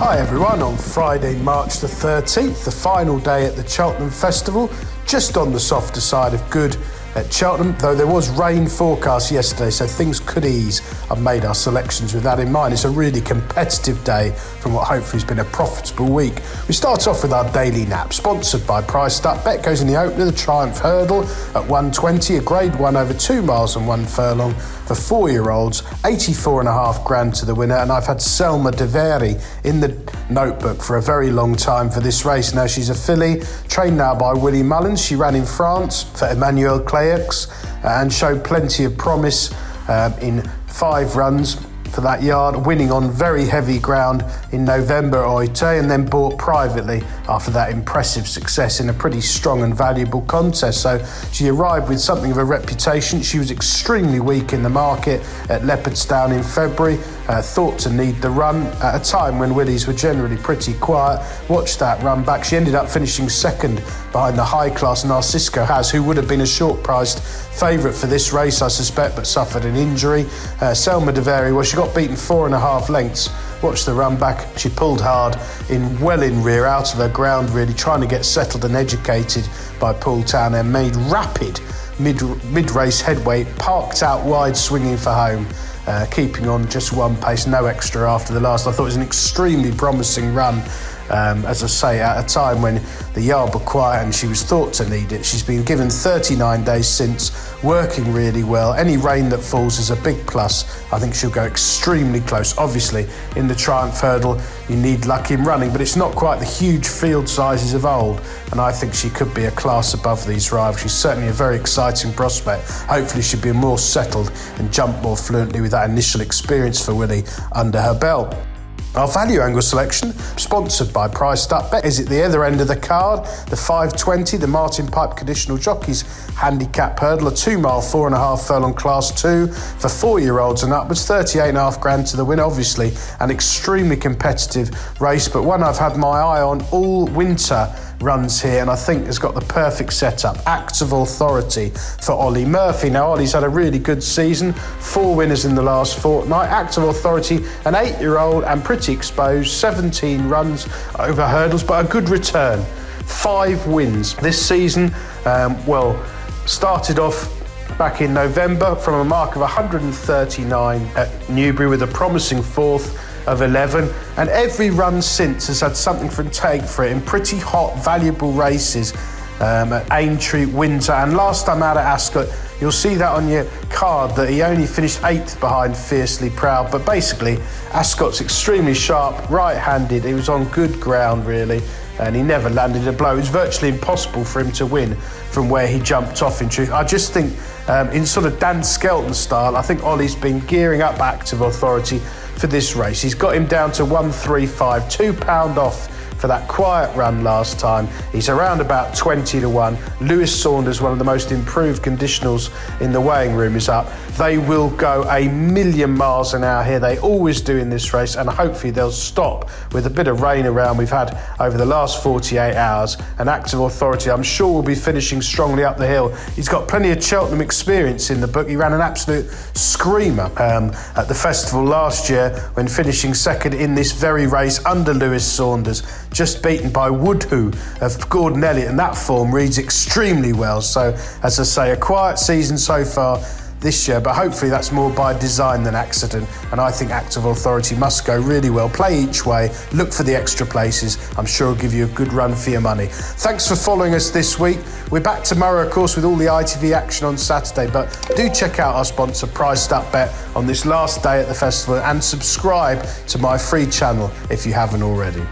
Hi everyone, on Friday, March the 13th, the final day at the Cheltenham Festival, just on the softer side of good at Cheltenham, though there was rain forecast yesterday, so things could ease. I've made our selections with that in mind. It's a really competitive day from what hopefully has been a profitable week. We start off with our daily nap, sponsored by Priced Up. Bet goes in the opener, the Triumph Hurdle at 120, a grade 1 over 2 miles and 1 furlong for 4-year-olds, 84.5 grand to the winner, and I've had Selma De Veri in the notebook for a very long time for this race. Now, she's a filly, trained now by Willie Mullins. She ran in France for Emmanuel Clayeux and showed plenty of promise in 5 runs for that yard, winning on very heavy ground in November Oite, and then bought privately after that impressive success in a pretty strong and valuable contest. So she arrived with something of a reputation. She was extremely weak in the market at Leopardstown in February, thought to need the run at a time when Willies were generally pretty quiet. Watched that run back. She ended up finishing second behind the high-class Narcisco Has, who would have been a short-priced favourite for this race, I suspect, but suffered an injury. Selma De Veri, well, she got beaten 4.5 lengths. Watch the run back. She pulled hard in rear, out of her ground, really trying to get settled and educated by Paul Town, and made rapid mid-race headway, parked out wide, swinging for home. Keeping on just one pace, no extra after the last. I thought it was an extremely promising run, as I say, at a time when the yard were quiet and she was thought to need it. She's been given 39 days since, working really well. Any rain that falls is a big plus. I think she'll go extremely close. Obviously, in the Triumph Hurdle, you need luck in running, but it's not quite the huge field sizes of old, and I think she could be a class above these rivals. She's certainly a very exciting prospect. Hopefully she'll be more settled and jump more fluently with that initial experience for Willie under her belt. Our value angle selection, sponsored by Priced Up Bet, is at the other end of the card. The 520, the Martin Pipe Conditional Jockeys Handicap Hurdle, a 2 mile, 4.5 furlong Class 2 for 4-year-olds and upwards, 38.5 grand to the win. Obviously, an extremely competitive race, but one I've had my eye on all winter. Runs here, and I think has got the perfect setup. Acts of Authority for Ollie Murphy. Now, Ollie's had a really good season, 4 winners in the last fortnight. Acts of Authority, an 8-year-old and pretty exposed, 17 runs over hurdles, but a good return. 5 wins this season. Started off back in November from a mark of 139 at Newbury with a promising 4th of 11, and every run since has had something from take for it in pretty hot, valuable races at Aintree, Windsor, and last time out at Ascot. You'll see that on your card that he only finished 8th behind Fiercely Proud, but basically Ascot's extremely sharp, right-handed. He was on good ground really, and he never landed a blow. It was virtually impossible for him to win from where he jumped off, in truth. I just think in sort of Dan Skelton style, I think Ollie's been gearing up Active Authority for this race. He's got him down to 135, £2 off for that quiet run last time. He's around about 20 to 1. Lewis Saunders, one of the most improved conditionals in the weighing room, is up. They will go a million miles an hour here. They always do in this race, and hopefully they'll stop with a bit of rain around we've had over the last 48 hours. And Active Authority, I'm sure, will be finishing strongly up the hill. He's got plenty of Cheltenham experience in the book. He ran an absolute screamer at the festival last year when finishing second in this very race under Lewis Saunders, just beaten by Woodhoo of Gordon Elliott, and that form reads extremely well. So, as I say, a quiet season so far this year, but hopefully that's more by design than accident, and I think Active Authority must go really well. Play each way, look for the extra places. I'm sure it'll give you a good run for your money. Thanks for following us this week. We're back tomorrow, of course, with all the ITV action on Saturday, but do check out our sponsor Priced Up Bet on this last day at the festival, and subscribe to my free channel if you haven't already.